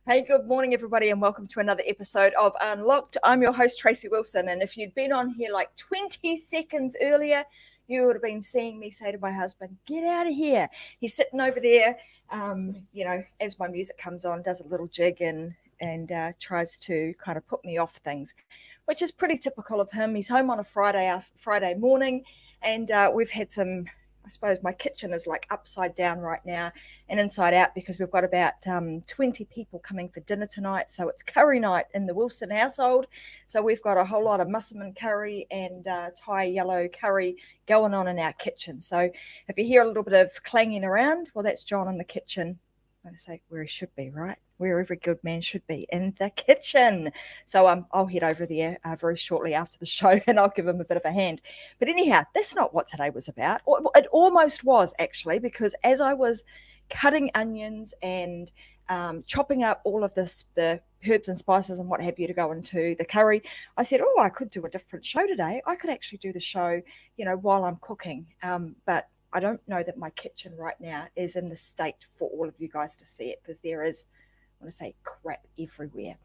Hey, good morning, everybody, and welcome to another episode of Unlocked. I'm your host, Tracy Wilson, and if you'd been on here like 20 seconds earlier, you would have been seeing me say to my husband, "Get out of here." He's sitting over there, as my music comes on, does a little jig and tries to kind of put me off things, which is pretty typical of him. He's home on a Friday morning, and we've had some. I suppose my kitchen is like upside down right now and inside out because we've got about 20 people coming for dinner tonight. So it's curry night in the Wilson household. So we've got a whole lot of mussaman curry and Thai yellow curry going on in our kitchen. So if you hear a little bit of clanging around, well, that's John in the kitchen. I'm going to say where he should be, right? Where every good man should be, in the kitchen. So I'll head over there very shortly after the show and I'll give him a bit of a hand. But anyhow, that's not what today was about. It almost was, actually, because as I was cutting onions and chopping up all of the herbs and spices and what have you to go into the curry, I said, I could do a different show today. I could actually do the show, while I'm cooking. But I don't know that my kitchen right now is in the state for all of you guys to see it, because there is, I want to say, crap everywhere.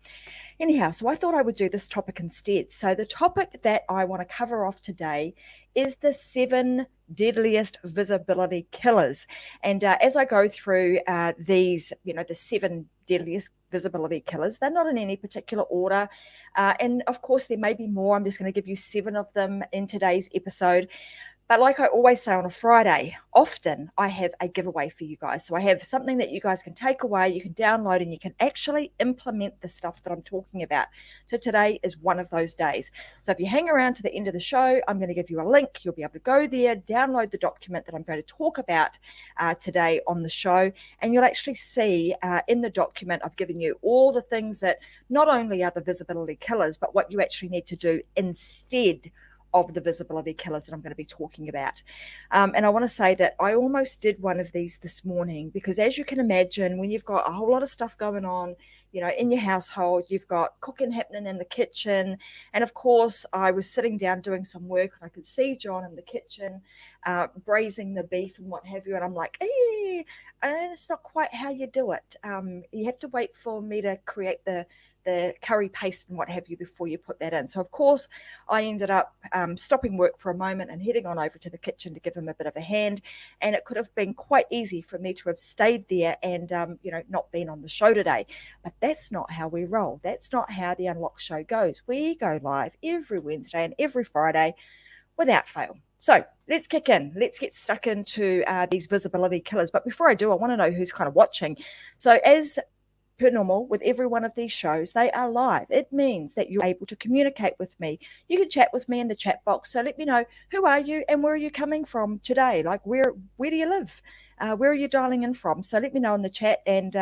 Anyhow, so I thought I would do this topic instead. So the topic that I want to cover off today is the 7 deadliest visibility killers. And as I go through these, the 7 deadliest visibility killers, they're not in any particular order. And of course, there may be more. I'm just going to give you 7 of them in today's episode. But like I always say on a Friday, often I have a giveaway for you guys. So I have something that you guys can take away, you can download, and you can actually implement the stuff that I'm talking about. So today is one of those days. So if you hang around to the end of the show, I'm going to give you a link. You'll be able to go there, download the document that I'm going to talk about today on the show. And you'll actually see in the document, I've given you all the things that not only are the visibility killers, but what you actually need to do instead of the visibility killers that I'm going to be talking about. And I want to say that I almost did one of these this morning, because as you can imagine, when you've got a whole lot of stuff going on, in your household, you've got cooking happening in the kitchen. And of course, I was sitting down doing some work and I could see John in the kitchen braising the beef and what have you. And I'm like, and it's not quite how you do it. You have to wait for me to create the curry paste and what have you before you put that in. So of course I ended up stopping work for a moment and heading on over to the kitchen to give him a bit of a hand. And it could have been quite easy for me to have stayed there and not been on the show today. But that's not how we roll. That's not how the Unlock show goes. We go live every Wednesday and every Friday without fail. So let's kick in. Let's get stuck into these visibility killers. But before I do, I want to know who's kind of watching. So as per normal, with every one of these shows, they are live. It means that you're able to communicate with me. You can chat with me in the chat box. So let me know, who are you and where are you coming from today? Like, where do you live? Where are you dialing in from? So let me know in the chat, and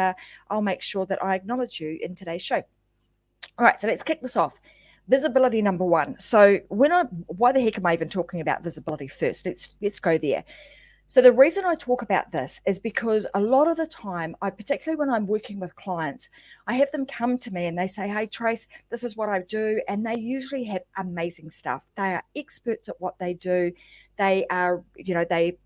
I'll make sure that I acknowledge you in today's show. All right, so let's kick this off. Visibility number 1. So why the heck am I even talking about visibility first? Let's go there. So the reason I talk about this is because a lot of the time, particularly when I'm working with clients, I have them come to me and they say, "Hey, Trace, this is what I do." And they usually have amazing stuff. They are experts at what they do. They are, they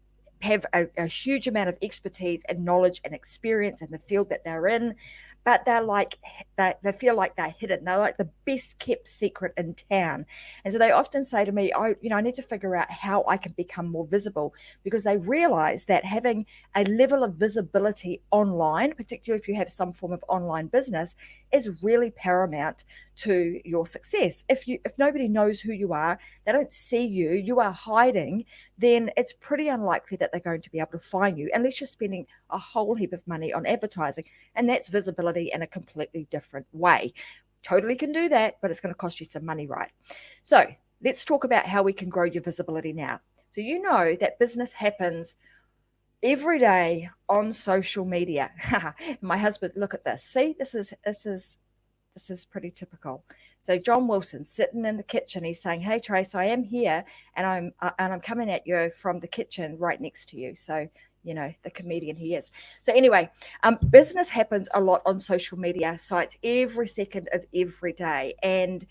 have a huge amount of expertise and knowledge and experience in the field that they're in. But they feel like they're hidden. They're like the best kept secret in town. And so they often say to me, I need to figure out how I can become more visible, because they realize that having a level of visibility online, particularly if you have some form of online business, is really paramount to your success. If nobody knows who you are, they don't see you, you are hiding, then it's pretty unlikely that they're going to be able to find you unless you're spending a whole heap of money on advertising. And that's visibility in a completely different way. Totally can do that, but it's going to cost you some money, right? So let's talk about how we can grow your visibility now. So you know that business happens every day on social media. My husband, look at this. See, this is pretty typical. So John Wilson sitting in the kitchen, he's saying, "Hey Trace, I am here, and I'm coming at you from the kitchen right next to you." So the comedian he is. So anyway, business happens a lot on social media sites every second of every day, and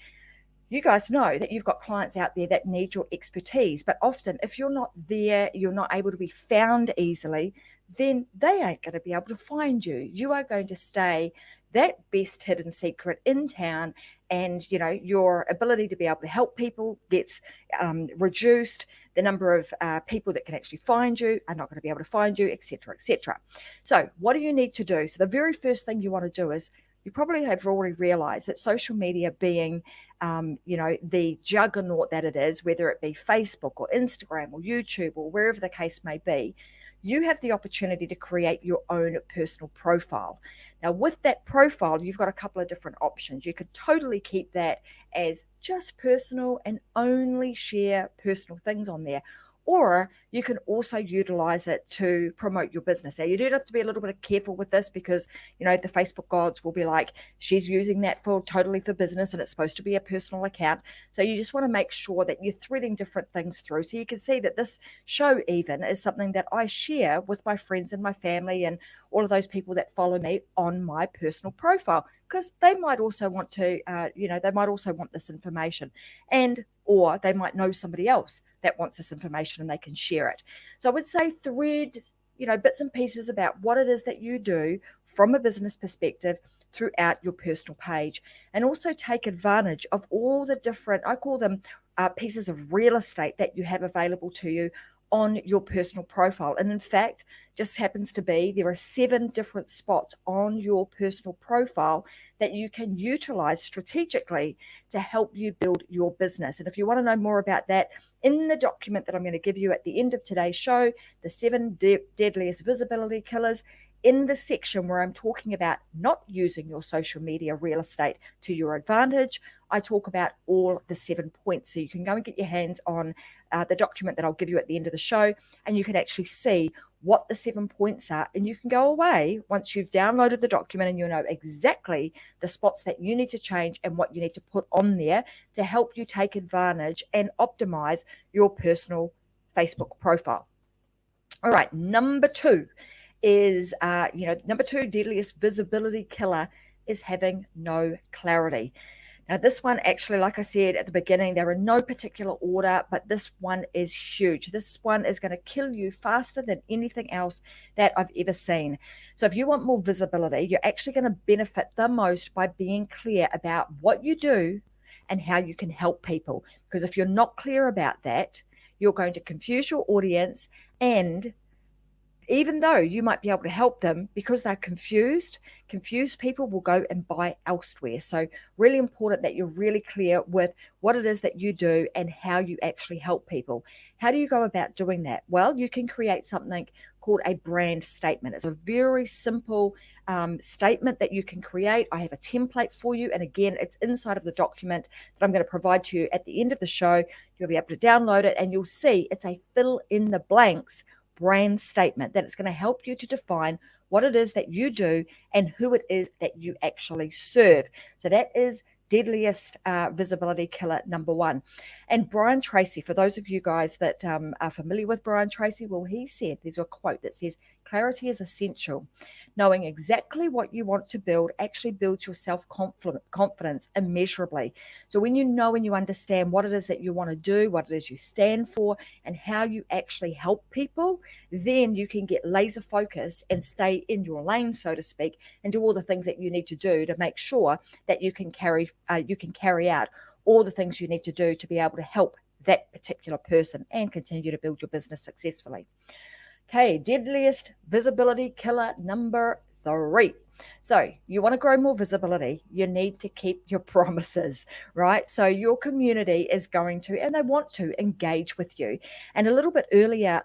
you guys know that you've got clients out there that need your expertise, but often if you're not there, you're not able to be found easily, then they ain't going to be able to find you. You are going to stay, that best hidden secret in town, and your ability to be able to help people gets reduced. The number of people that can actually find you are not going to be able to find you, etc., etc. So what do you need to do? So the very first thing you want to do is, you probably have already realized that social media being the juggernaut that it is, whether it be Facebook or Instagram or YouTube or wherever the case may be, you have the opportunity to create your own personal profile. Now, with that profile, you've got a couple of different options. You could totally keep that as just personal and only share personal things on there. Or you can also utilize it to promote your business. Now, you do have to be a little bit careful with this because, the Facebook gods will be like, she's using that totally for business and it's supposed to be a personal account. So you just want to make sure that you're threading different things through. So you can see that this show even is something that I share with my friends and my family and all of those people that follow me on my personal profile, because they might also want to, they might also want this information, or they might know somebody else that wants this information and they can share it. So I would say thread, bits and pieces about what it is that you do from a business perspective throughout your personal page, and also take advantage of all the different, I call them pieces of real estate that you have available to you on your personal profile. And in fact, just happens to be there are 7 different spots on your personal profile that you can utilize strategically to help you build your business. And if you want to know more about that, in the document that I'm going to give you at the end of today's show, the 7 deadliest visibility killers, in the section where I'm talking about not using your social media real estate to your advantage, I talk about all the 7 points. So you can go and get your hands on the document that I'll give you at the end of the show, and you can actually see what the 7 points are. And you can go away once you've downloaded the document and you know exactly the spots that you need to change and what you need to put on there to help you take advantage and optimize your personal Facebook profile. All right, number 2 is, number 2 deadliest visibility killer is having no clarity. Now, this one actually, like I said at the beginning, they're in no particular order, but this one is huge. This one is going to kill you faster than anything else that I've ever seen. So if you want more visibility, you're actually going to benefit the most by being clear about what you do and how you can help people. Because if you're not clear about that, you're going to confuse your audience, and even though you might be able to help them, because they're confused people will go and buy elsewhere. So really important that you're really clear with what it is that you do and how you actually help people. How do you go about doing that? Well, you can create something called a brand statement. It's a very simple statement that you can create. I have a template for you. And again, it's inside of the document that I'm going to provide to you at the end of the show. You'll be able to download it and you'll see it's a fill in the blanks brand statement that it's going to help you to define what it is that you do and who it is that you actually serve. So that is deadliest visibility killer number 1. And Brian Tracy, for those of you guys that are familiar with Brian Tracy, well, he said, there's a quote that says, clarity is essential. Knowing exactly what you want to build actually builds your self-confidence immeasurably. So when you know and you understand what it is that you want to do, what it is you stand for, and how you actually help people, then you can get laser focused and stay in your lane, so to speak, and do all the things that you need to do to make sure that you can carry out all the things you need to do to be able to help that particular person and continue to build your business successfully. Okay, deadliest visibility killer number 3. So you want to grow more visibility, you need to keep your promises, right? So your community is going to, and they want to engage with you. And a little bit earlier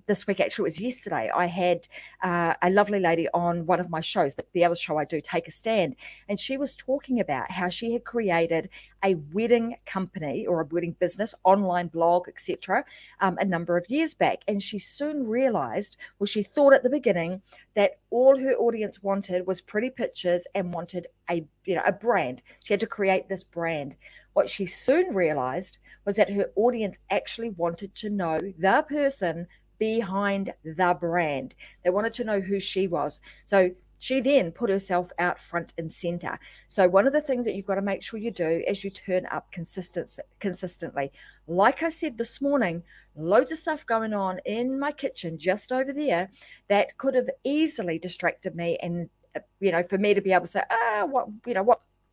this week, actually it was yesterday, I had a lovely lady on one of my shows, the other show I do, Take a Stand. And she was talking about how she had created a wedding company or a wedding business, online blog, etc., a number of years back. And she soon realized, well, she thought at the beginning that all her audience wanted was pretty pictures and wanted a brand. She had to create this brand. What she soon realized was that her audience actually wanted to know the person behind the brand. They wanted to know who she was. So she then put herself out front and center. So one of the things that you've got to make sure you do is you turn up consistently. Like I said this morning, loads of stuff going on in my kitchen just over there that could have easily distracted me and for me to be able to say,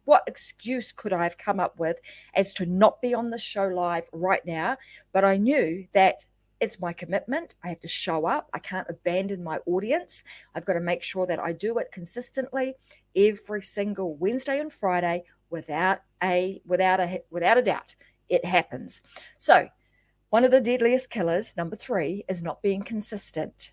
what excuse could I have come up with as to not be on the show live right now? But I knew that it's my commitment. I have to show up. I can't abandon my audience. I've got to make sure that I do it consistently every single Wednesday and Friday without a doubt. It happens. So one of the deadliest killers, number 3, is not being consistent.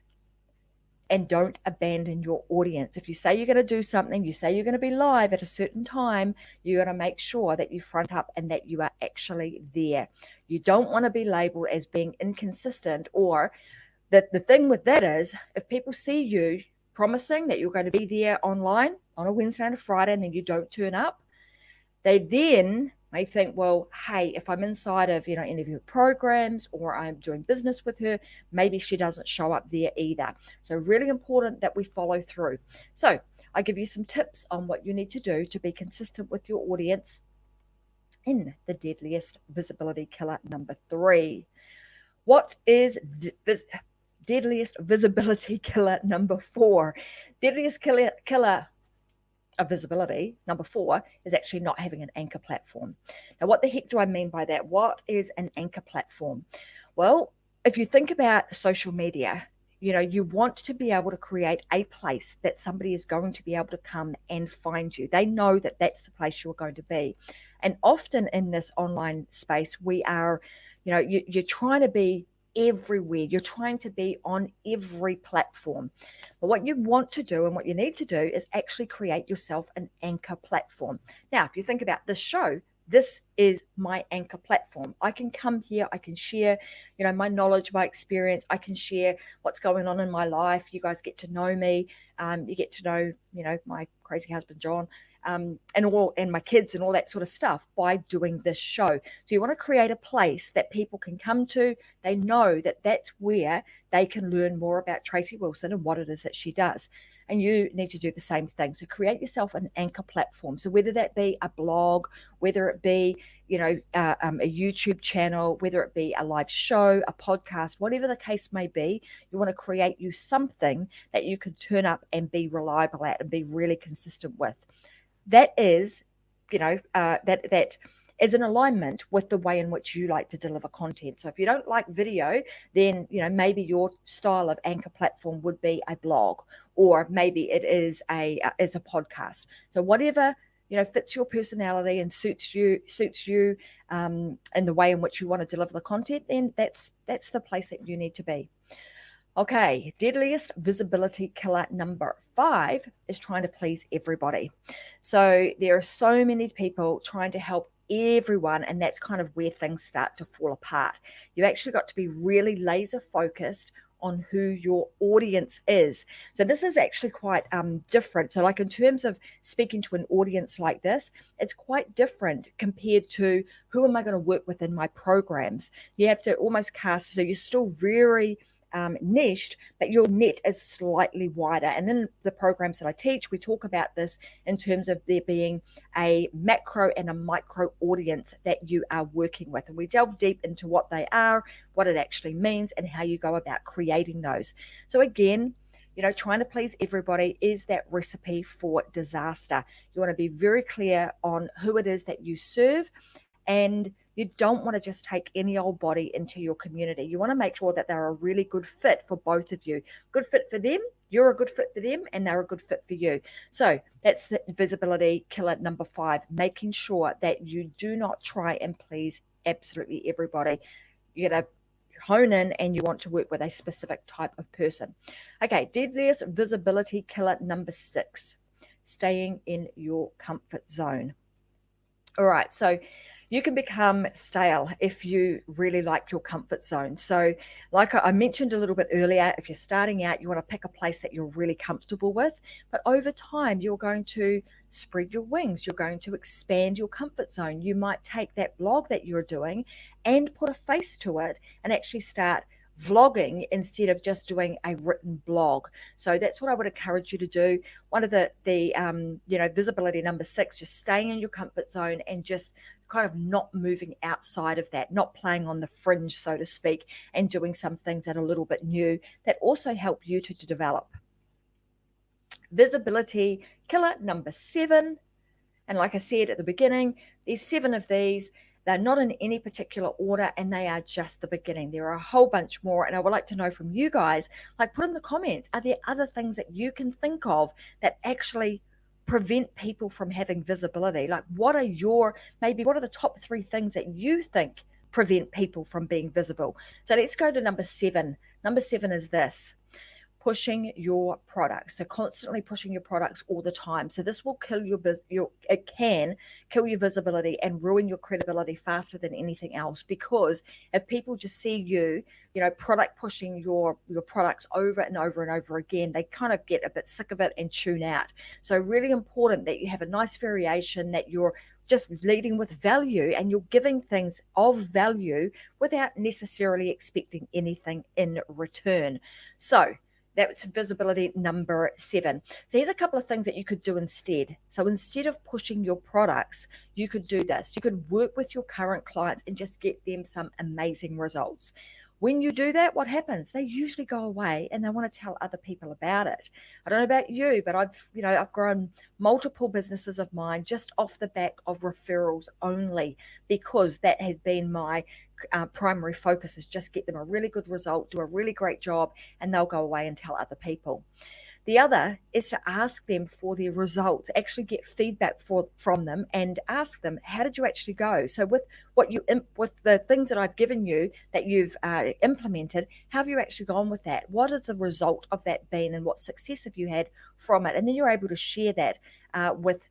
And don't abandon your audience. If you say you're going to do something, you say you're going to be live at a certain time, you're going to make sure that you front up and that you are actually there. You don't want to be labeled as being inconsistent, or that the thing with that is, if people see you promising that you're going to be there online on a Wednesday and a Friday and then you don't turn up, they then may think, well, hey, if I'm inside of, any of her programs or I'm doing business with her, maybe she doesn't show up there either. So really important that we follow through. So I give you some tips on what you need to do to be consistent with your audience in the deadliest visibility killer number 3. What is deadliest visibility killer number 4? Deadliest killer of visibility, number 4, is actually not having an anchor platform. Now, what the heck do I mean by that? What is an anchor platform? Well, if you think about social media, you want to be able to create a place that somebody is going to be able to come and find you. They know that that's the place you're going to be. And often in this online space, we are, you're trying to be everywhere. You're trying to be on every platform. But what you want to do and what you need to do is actually create yourself an anchor platform. Now, if you think about this show, this is my anchor platform. I can come here, I can share, my knowledge, my experience. I can share what's going on in my life. You guys get to know me. You get to know, my crazy husband, John, and my kids and all that sort of stuff by doing this show. So you want to create a place that people can come to. They know that that's where they can learn more about Tracy Wilson and what it is that she does. And you need to do the same thing. So create yourself an anchor platform. So whether that be a blog, whether it be, a YouTube channel, whether it be a live show, a podcast, whatever the case may be, you want to create you something that you can turn up and be reliable at and be really consistent with. That is, that is in alignment with the way in which you like to deliver content. So if you don't like video, then, maybe your style of anchor platform would be a blog, or maybe it is a podcast. So whatever, fits your personality and suits you in the way in which you want to deliver the content, then that's the place that you need to be. Okay, deadliest visibility killer number 5 is trying to please everybody. So there are so many people trying to help everyone, and that's kind of where things start to fall apart. You actually got to be really laser focused on who your audience is. So this is actually quite different. So like in terms of speaking to an audience like this, it's quite different compared to who am I going to work with in my programs. You have to almost cast, so you're still very niched, but your net is slightly wider. And in the programs that I teach, we talk about this in terms of there being a macro and a micro audience that you are working with. And we delve deep into what they are, what it actually means, and how you go about creating those. So again, trying to please everybody is that recipe for disaster. You want to be very clear on who it is that you serve, and you don't want to just take any old body into your community. You want to make sure that they're a really good fit for both of you. Good fit for them, you're a good fit for them, and they're a good fit for you. So that's the visibility killer number 5, making sure that you do not try and please absolutely everybody. You're going to hone in and you want to work with a specific type of person. Okay, deadliest visibility killer number 6, staying in your comfort zone. All right, so you can become stale if you really like your comfort zone. So like I mentioned a little bit earlier, if you're starting out, you want to pick a place that you're really comfortable with. But over time, you're going to spread your wings. You're going to expand your comfort zone. You might take that blog that you're doing and put a face to it and actually start vlogging instead of just doing a written blog. So that's what I would encourage you to do. One of the visibility number 6, just staying in your comfort zone and just kind of not moving outside of that, not playing on the fringe, so to speak, and doing some things that are a little bit new that also help you to develop. Visibility killer number 7. And like I said at the beginning, there's 7 of these. They're not in any particular order, and they are just the beginning. There are a whole bunch more, and I would like to know from you guys, like put in the comments, are there other things that you can think of that actually prevent people from having visibility? Like what are the top 3 things that you think prevent people from being visible? So let's go to number 7. Number 7 is this: pushing your products. So constantly pushing your products all the time. So this will kill it can kill your visibility and ruin your credibility faster than anything else. Because if people just see you, product pushing your products over and over and over again, they kind of get a bit sick of it and tune out. So really important that you have a nice variation, that you're just leading with value and you're giving things of value without necessarily expecting anything in return. So that's visibility number 7. So here's a couple of things that you could do instead. So instead of pushing your products, you could do this. You could work with your current clients and just get them some amazing results. When you do that, what happens? They usually go away and they want to tell other people about it. I don't know about you, but I've grown multiple businesses of mine just off the back of referrals only, because that has been my primary focus, is just get them a really good result, do a really great job, and they'll go away and tell other people. The other is to ask them for their results, actually get feedback from them and ask them, how did you actually go? So with the things that I've given you that you've implemented, how have you actually gone with that? What is the result of that been, and what success have you had from it? And then you're able to share that with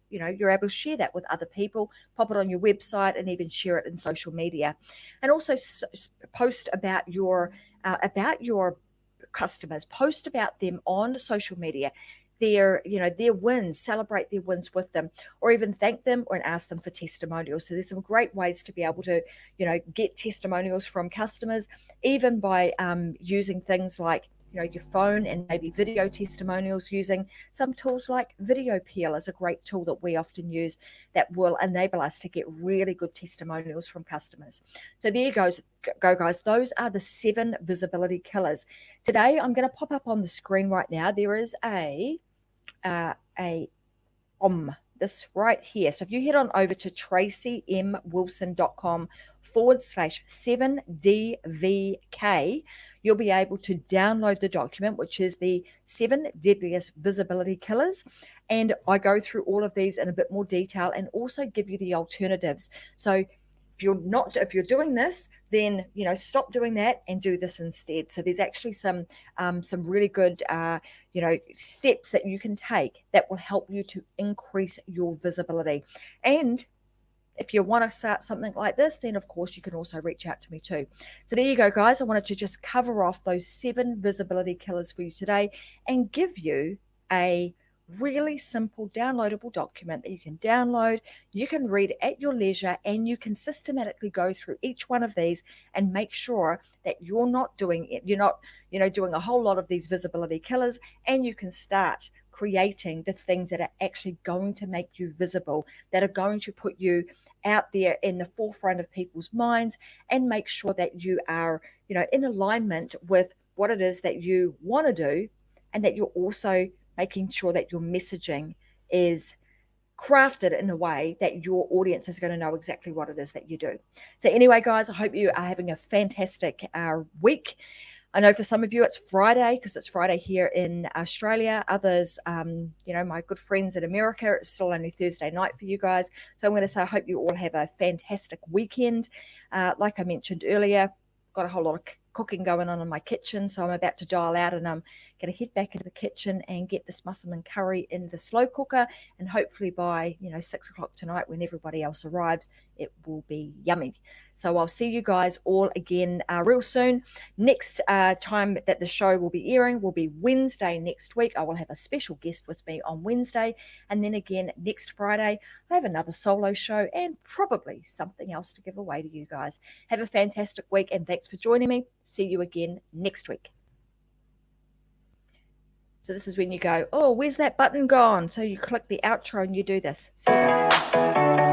other people, pop it on your website, and even share it in social media. And also post about your customers, post about them on social media, their wins, celebrate their wins with them, or even thank them or ask them for testimonials. So there's some great ways to be able to get testimonials from customers, even by using things like your phone, and maybe video testimonials using some tools like Video Peel is a great tool that we often use that will enable us to get really good testimonials from customers. So there you go guys. Those are the 7 visibility killers. Today, I'm going to pop up on the screen right now. There is this right here. So if you head on over to tracymwilson.com/7DVK, you'll be able to download the document, which is the 7 deadliest visibility killers. And I go through all of these in a bit more detail and also give you the alternatives. So if you're doing this, then stop doing that and do this instead. So there's actually some really good steps that you can take that will help you to increase your visibility. And if you want to start something like this, then of course you can also reach out to me too. So there you go, guys. I wanted to just cover off those 7 visibility killers for you today and give you a really simple downloadable document that you can download, you can read at your leisure, and you can systematically go through each one of these and make sure that you're not doing a whole lot of these visibility killers, and you can start creating the things that are actually going to make you visible, that are going to put you out there in the forefront of people's minds, and make sure that you are in alignment with what it is that you want to do, and that you're also making sure that your messaging is crafted in a way that your audience is going to know exactly what it is that you do. So anyway, guys, I hope you are having a fantastic week. I know for some of you it's Friday, because it's Friday here in Australia. Others, my good friends in America, it's still only Thursday night for you guys. So I'm going to say I hope you all have a fantastic weekend. Like I mentioned earlier, got a whole lot of cooking going on in my kitchen, so I'm about to dial out, and I'm going to head back into the kitchen and get this musselman curry in the slow cooker, and hopefully by 6 o'clock tonight, when everybody else arrives, it will be yummy. So I'll see you guys all again real soon. Next time that the show will be airing will be Wednesday next week. I will have a special guest with me on Wednesday, and then again next Friday I have another solo show and probably something else to give away to you guys. Have a fantastic week, and thanks for joining me. See you again next week. So this is when you go, oh, where's that button gone? So you click the outro and you do this. See you guys.